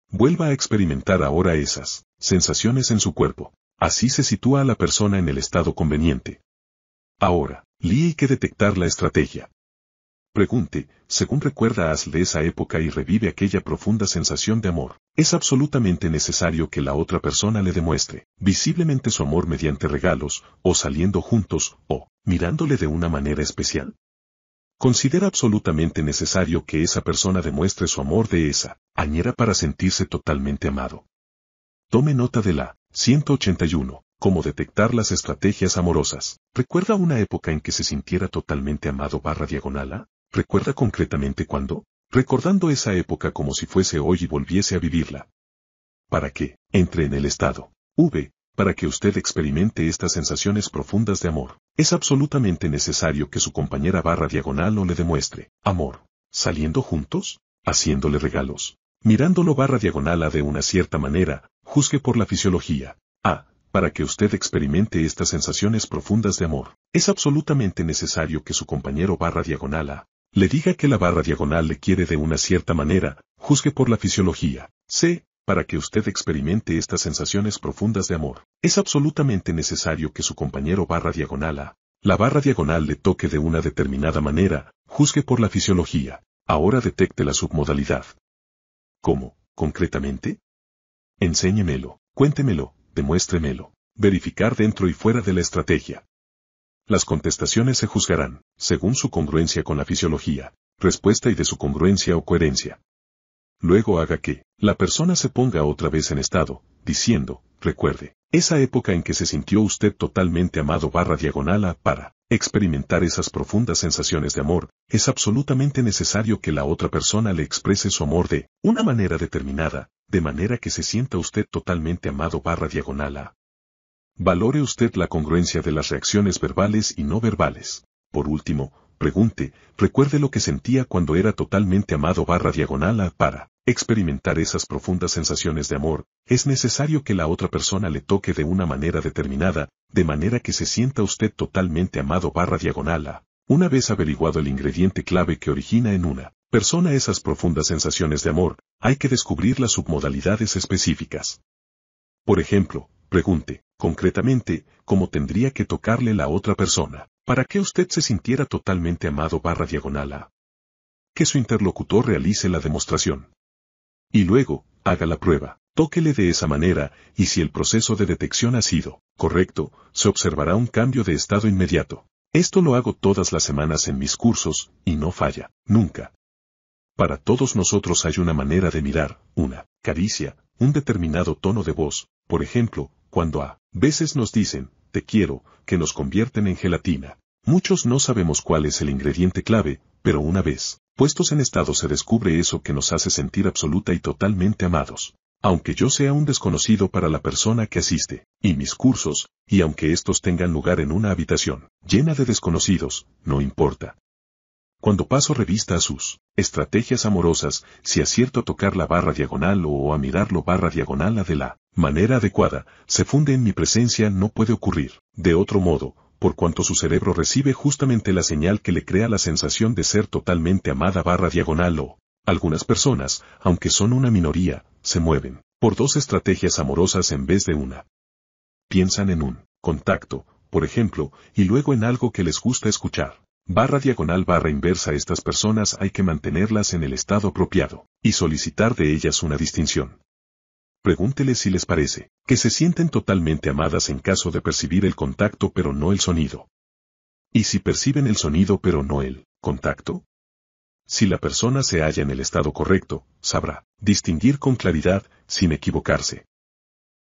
Vuelva a experimentar ahora esas sensaciones en su cuerpo. Así se sitúa a la persona en el estado conveniente. Ahora, hay que detectar la estrategia. Pregunte, según recuerda de esa época y revive aquella profunda sensación de amor. Es absolutamente necesario que la otra persona le demuestre visiblemente su amor mediante regalos, o saliendo juntos, o mirándole de una manera especial. Considera absolutamente necesario que esa persona demuestre su amor de esa manera para sentirse totalmente amado. Tome nota de la 181, cómo detectar las estrategias amorosas. ¿Recuerda una época en que se sintiera totalmente amado /a? ¿Recuerda concretamente cuándo? Recordando esa época como si fuese hoy y volviese a vivirla. ¿Para qué? Entre en el estado para que usted experimente estas sensaciones profundas de amor. Es absolutamente necesario que su compañera /a o le demuestre amor, saliendo juntos, haciéndole regalos, mirándolo /a de una cierta manera, juzgue por la fisiología. Para que usted experimente estas sensaciones profundas de amor, es absolutamente necesario que su compañero /a le diga que la /a le quiere de una cierta manera, juzgue por la fisiología. Para que usted experimente estas sensaciones profundas de amor, es absolutamente necesario que su compañero la /a le toque de una determinada manera, juzgue por la fisiología. Ahora detecte la submodalidad. ¿Cómo, concretamente? Enséñemelo, cuéntemelo, demuéstremelo. Verificar dentro y fuera de la estrategia. Las contestaciones se juzgarán, según su congruencia con la fisiología, respuesta y de su congruencia o coherencia. Luego haga que la persona se ponga otra vez en estado, diciendo, recuerde, esa época en que se sintió usted totalmente amado /a para experimentar esas profundas sensaciones de amor, es absolutamente necesario que la otra persona le exprese su amor de una manera determinada, de manera que se sienta usted totalmente amado /a. Valore usted la congruencia de las reacciones verbales y no verbales. Por último, pregunte, recuerde lo que sentía cuando era totalmente amado /a para experimentar esas profundas sensaciones de amor, es necesario que la otra persona le toque de una manera determinada, de manera que se sienta usted totalmente amado /a. Una vez averiguado el ingrediente clave que origina en una persona esas profundas sensaciones de amor, hay que descubrir las submodalidades específicas. Por ejemplo, pregunte, concretamente, ¿cómo tendría que tocarle la otra persona para que usted se sintiera totalmente amado /a? Que su interlocutor realice la demostración. Y luego, haga la prueba. Tóquele de esa manera, y si el proceso de detección ha sido correcto, se observará un cambio de estado inmediato. Esto lo hago todas las semanas en mis cursos, y no falla, nunca. Para todos nosotros hay una manera de mirar, una caricia, un determinado tono de voz, por ejemplo, cuando a veces nos dicen, te quiero, que nos convierten en gelatina. Muchos no sabemos cuál es el ingrediente clave, pero una vez puestos en estado se descubre eso que nos hace sentir absoluta y totalmente amados. Aunque yo sea un desconocido para la persona que asiste, y mis cursos, y aunque estos tengan lugar en una habitación llena de desconocidos, no importa. Cuando paso revista a sus estrategias amorosas, si acierto a tocar la barra diagonal o a mirarlo barra diagonal a de la manera adecuada, se funde en mi presencia, no puede ocurrir de otro modo, por cuanto su cerebro recibe justamente la señal que le crea la sensación de ser totalmente amada barra diagonal o. Algunas personas, aunque son una minoría, se mueven por dos estrategias amorosas en vez de una. Piensan en un contacto, por ejemplo, y luego en algo que les gusta escuchar. Barra diagonal barra inversa. Estas personas hay que mantenerlas en el estado apropiado, y solicitar de ellas una distinción. Pregúnteles si les parece que se sienten totalmente amadas en caso de percibir el contacto pero no el sonido. ¿Y si perciben el sonido pero no el contacto? Si la persona se halla en el estado correcto, sabrá distinguir con claridad, sin equivocarse.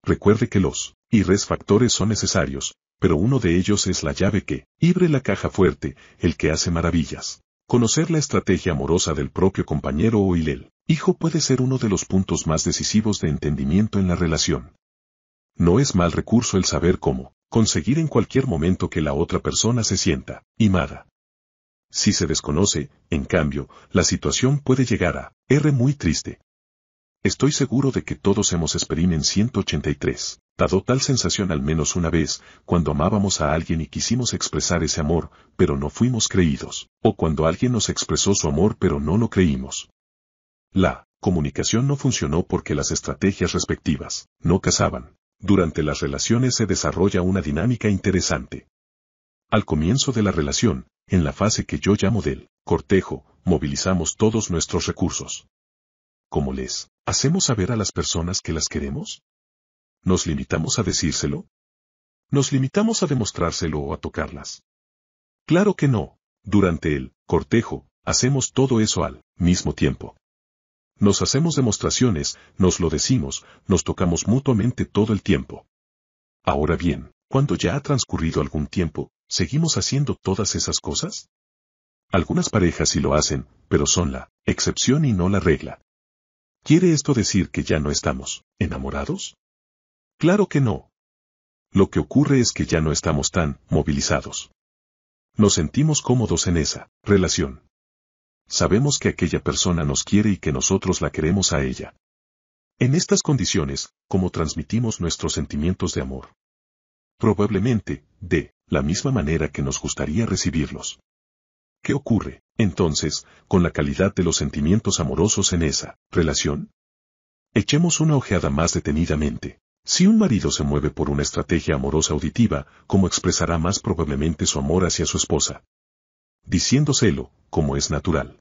Recuerde que los y res factores son necesarios, pero uno de ellos es la llave que abre la caja fuerte, el que hace maravillas. Conocer la estrategia amorosa del propio compañero o el hijo puede ser uno de los puntos más decisivos de entendimiento en la relación. No es mal recurso el saber cómo conseguir en cualquier momento que la otra persona se sienta amada. Si se desconoce, en cambio, la situación puede llegar a ser muy triste. Estoy seguro de que todos hemos experimentado 183, dado tal sensación al menos una vez, cuando amábamos a alguien y quisimos expresar ese amor, pero no fuimos creídos, o cuando alguien nos expresó su amor pero no lo creímos. La comunicación no funcionó porque las estrategias respectivas no casaban. Durante las relaciones se desarrolla una dinámica interesante. Al comienzo de la relación, en la fase que yo llamo del cortejo, movilizamos todos nuestros recursos. ¿Cómo les hacemos saber a las personas que las queremos? ¿Nos limitamos a decírselo? ¿Nos limitamos a demostrárselo o a tocarlas? Claro que no. Durante el cortejo, hacemos todo eso al mismo tiempo. Nos hacemos demostraciones, nos lo decimos, nos tocamos mutuamente todo el tiempo. Ahora bien, cuando ya ha transcurrido algún tiempo, ¿seguimos haciendo todas esas cosas? Algunas parejas sí lo hacen, pero son la excepción y no la regla. ¿Quiere esto decir que ya no estamos enamorados? Claro que no. Lo que ocurre es que ya no estamos tan movilizados. Nos sentimos cómodos en esa relación. Sabemos que aquella persona nos quiere y que nosotros la queremos a ella. En estas condiciones, ¿cómo transmitimos nuestros sentimientos de amor? Probablemente, de la misma manera que nos gustaría recibirlos. ¿Qué ocurre, entonces, con la calidad de los sentimientos amorosos en esa relación? Echemos una ojeada más detenidamente. Si un marido se mueve por una estrategia amorosa auditiva, ¿cómo expresará más probablemente su amor hacia su esposa? Diciéndoselo, como es natural.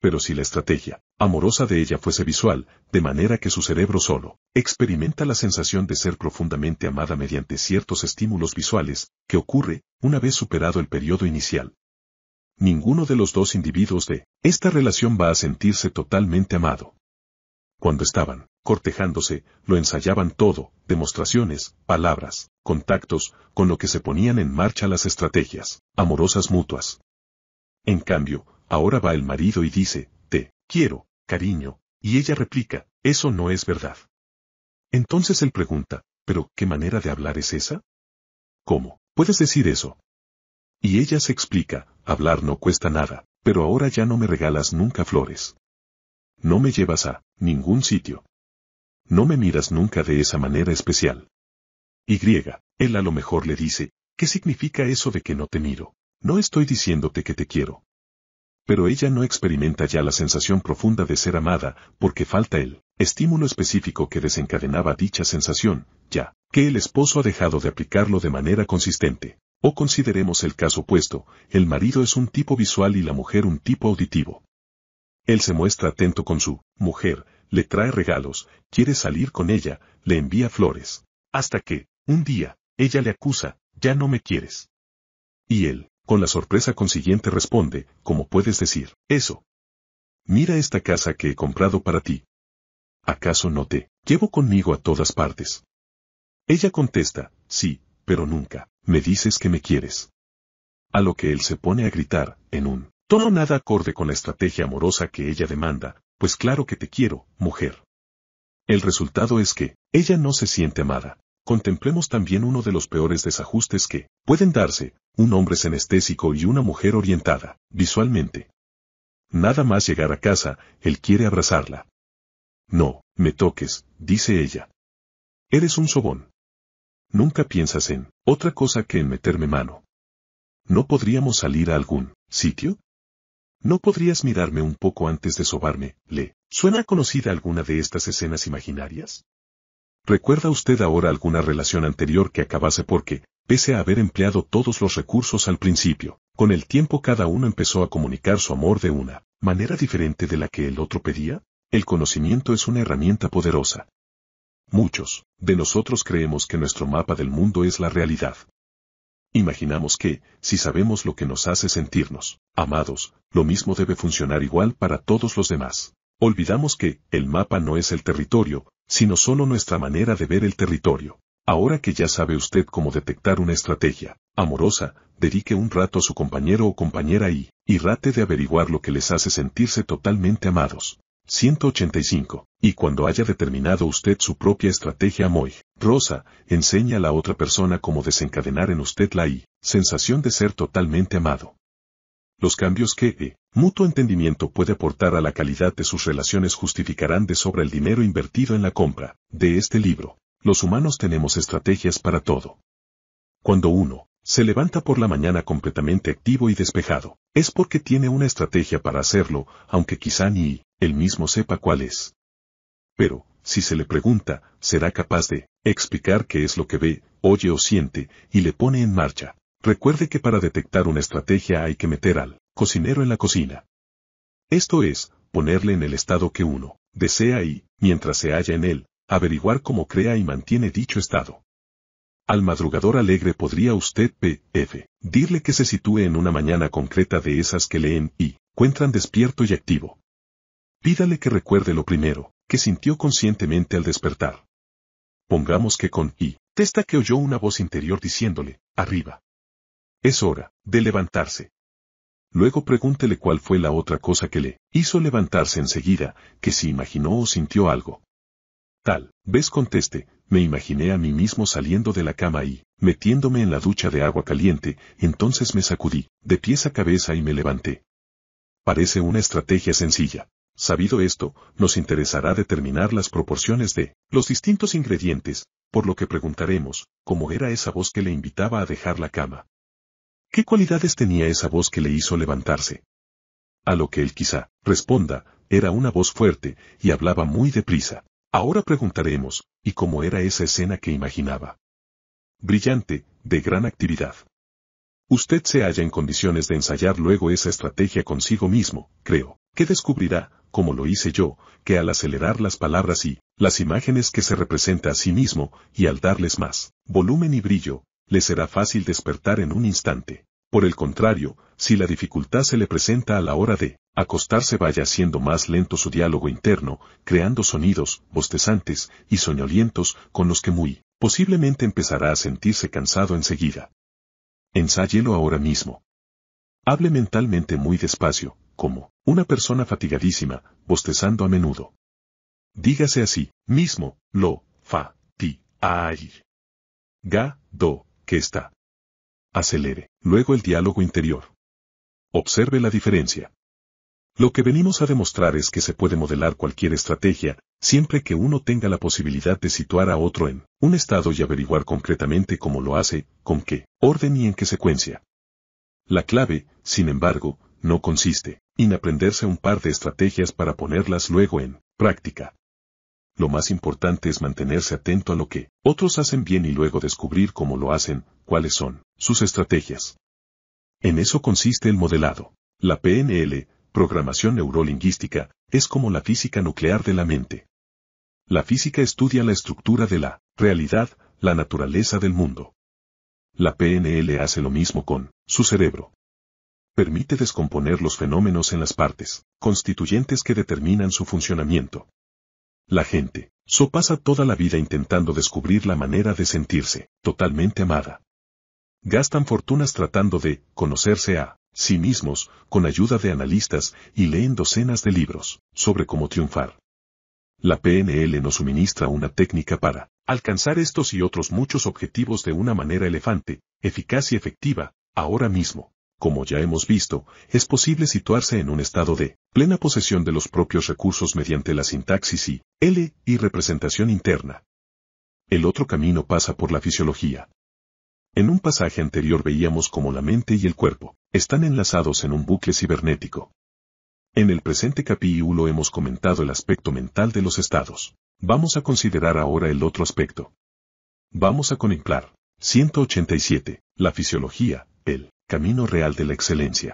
Pero si la estrategia amorosa de ella fuese visual, de manera que su cerebro solo experimenta la sensación de ser profundamente amada mediante ciertos estímulos visuales, ¿qué ocurre una vez superado el periodo inicial? Ninguno de los dos individuos de esta relación va a sentirse totalmente amado. Cuando estaban cortejándose, lo ensayaban todo, demostraciones, palabras, contactos, con lo que se ponían en marcha las estrategias amorosas mutuas. En cambio, ahora va el marido y dice, te quiero, cariño, y ella replica, eso no es verdad. Entonces él pregunta, ¿pero qué manera de hablar es esa? ¿Cómo puedes decir eso? Y ella se explica, hablar no cuesta nada, pero ahora ya no me regalas nunca flores. No me llevas a ningún sitio. No me miras nunca de esa manera especial. Él a lo mejor le dice, ¿qué significa eso de que no te miro? No estoy diciéndote que te quiero. Pero ella no experimenta ya la sensación profunda de ser amada, porque falta el estímulo específico que desencadenaba dicha sensación, ya que el esposo ha dejado de aplicarlo de manera consistente. O consideremos el caso opuesto, el marido es un tipo visual y la mujer un tipo auditivo. Él se muestra atento con su mujer, le trae regalos, quiere salir con ella, le envía flores. Hasta que, un día, ella le acusa, ya no me quieres. Y él, con la sorpresa consiguiente responde, ¿cómo puedes decir eso? Mira esta casa que he comprado para ti. ¿Acaso no te llevo conmigo a todas partes? Ella contesta, sí, pero nunca me dices que me quieres. A lo que él se pone a gritar, en un tono nada acorde con la estrategia amorosa que ella demanda, pues claro que te quiero, mujer. El resultado es que, ella no se siente amada. Contemplemos también uno de los peores desajustes que pueden darse, un hombre senestésico y una mujer orientada, visualmente. Nada más llegar a casa, él quiere abrazarla. No, me toques, dice ella. Eres un sobón. Nunca piensas en otra cosa que en meterme mano. ¿No podríamos salir a algún sitio? ¿No podrías mirarme un poco antes de sobarme? ¿Le suena conocida alguna de estas escenas imaginarias? ¿Recuerda usted ahora alguna relación anterior que acabase porque, pese a haber empleado todos los recursos al principio, con el tiempo cada uno empezó a comunicar su amor de una manera diferente de la que el otro pedía? El conocimiento es una herramienta poderosa. Muchos de nosotros creemos que nuestro mapa del mundo es la realidad. Imaginamos que, si sabemos lo que nos hace sentirnos amados, lo mismo debe funcionar igual para todos los demás. Olvidamos que, el mapa no es el territorio, sino solo nuestra manera de ver el territorio. Ahora que ya sabe usted cómo detectar una estrategia amorosa, dedique un rato a su compañero o compañera y trate de averiguar lo que les hace sentirse totalmente amados. 185. Y cuando haya determinado usted su propia estrategia amorosa, enseña a la otra persona cómo desencadenar en usted la sensación de ser totalmente amado. Los cambios que mutuo entendimiento puede aportar a la calidad de sus relaciones justificarán de sobra el dinero invertido en la compra de este libro. Los humanos tenemos estrategias para todo. Cuando uno se levanta por la mañana completamente activo y despejado, es porque tiene una estrategia para hacerlo, aunque quizá ni él mismo sepa cuál es. Pero, si se le pregunta, será capaz de explicar qué es lo que ve, oye o siente, y le pone en marcha. Recuerde que para detectar una estrategia hay que meter al cocinero en la cocina. Esto es, ponerle en el estado que uno desea y, mientras se halla en él, averiguar cómo crea y mantiene dicho estado. Al madrugador alegre podría usted dirle que se sitúe en una mañana concreta de esas que leen y encuentran despierto y activo. Pídale que recuerde lo primero que sintió conscientemente al despertar. Pongamos que testa que oyó una voz interior diciéndole, arriba. Es hora de levantarse. Luego pregúntele cuál fue la otra cosa que le hizo levantarse enseguida, que si imaginó o sintió algo. Tal vez conteste, me imaginé a mí mismo saliendo de la cama y metiéndome en la ducha de agua caliente, entonces me sacudí de pies a cabeza y me levanté. Parece una estrategia sencilla. Sabido esto, nos interesará determinar las proporciones de los distintos ingredientes, por lo que preguntaremos, ¿cómo era esa voz que le invitaba a dejar la cama? ¿Qué cualidades tenía esa voz que le hizo levantarse? A lo que él quizá responda, era una voz fuerte, y hablaba muy deprisa. Ahora preguntaremos, ¿y cómo era esa escena que imaginaba? Brillante, de gran actividad. Usted se halla en condiciones de ensayar luego esa estrategia consigo mismo, creo, que descubrirá, como lo hice yo, que al acelerar las palabras y las imágenes que se representa a sí mismo, y al darles más volumen y brillo, le será fácil despertar en un instante. Por el contrario, si la dificultad se le presenta a la hora de acostarse, vaya haciendo más lento su diálogo interno, creando sonidos bostezantes y soñolientos con los que muy posiblemente empezará a sentirse cansado enseguida. Ensáyelo ahora mismo. Hable mentalmente muy despacio, como una persona fatigadísima, bostezando a menudo. Dígase así mismo, lo, fa, ti, ay. Ga, do, que está. Acelere, luego el diálogo interior. Observe la diferencia. Lo que venimos a demostrar es que se puede modelar cualquier estrategia, siempre que uno tenga la posibilidad de situar a otro en un estado y averiguar concretamente cómo lo hace, con qué orden y en qué secuencia. La clave, sin embargo, no consiste en aprenderse un par de estrategias para ponerlas luego en práctica. Lo más importante es mantenerse atento a lo que otros hacen bien y luego descubrir cómo lo hacen, cuáles son sus estrategias. En eso consiste el modelado. La PNL, programación neurolingüística, es como la física nuclear de la mente. La física estudia la estructura de la realidad, la naturaleza del mundo. La PNL hace lo mismo con su cerebro. Permite descomponer los fenómenos en las partes constituyentes que determinan su funcionamiento. La gente pasa toda la vida intentando descubrir la manera de sentirse totalmente amada. Gastan fortunas tratando de conocerse a sí mismos con ayuda de analistas y leen docenas de libros sobre cómo triunfar. La PNL nos suministra una técnica para alcanzar estos y otros muchos objetivos de una manera elefante, eficaz y efectiva, ahora mismo. Como ya hemos visto, es posible situarse en un estado de plena posesión de los propios recursos mediante la sintaxis y representación interna. El otro camino pasa por la fisiología. En un pasaje anterior veíamos cómo la mente y el cuerpo están enlazados en un bucle cibernético. En el presente capítulo hemos comentado el aspecto mental de los estados. Vamos a considerar ahora el otro aspecto. Vamos a contemplar 187, la fisiología, el camino real de la excelencia.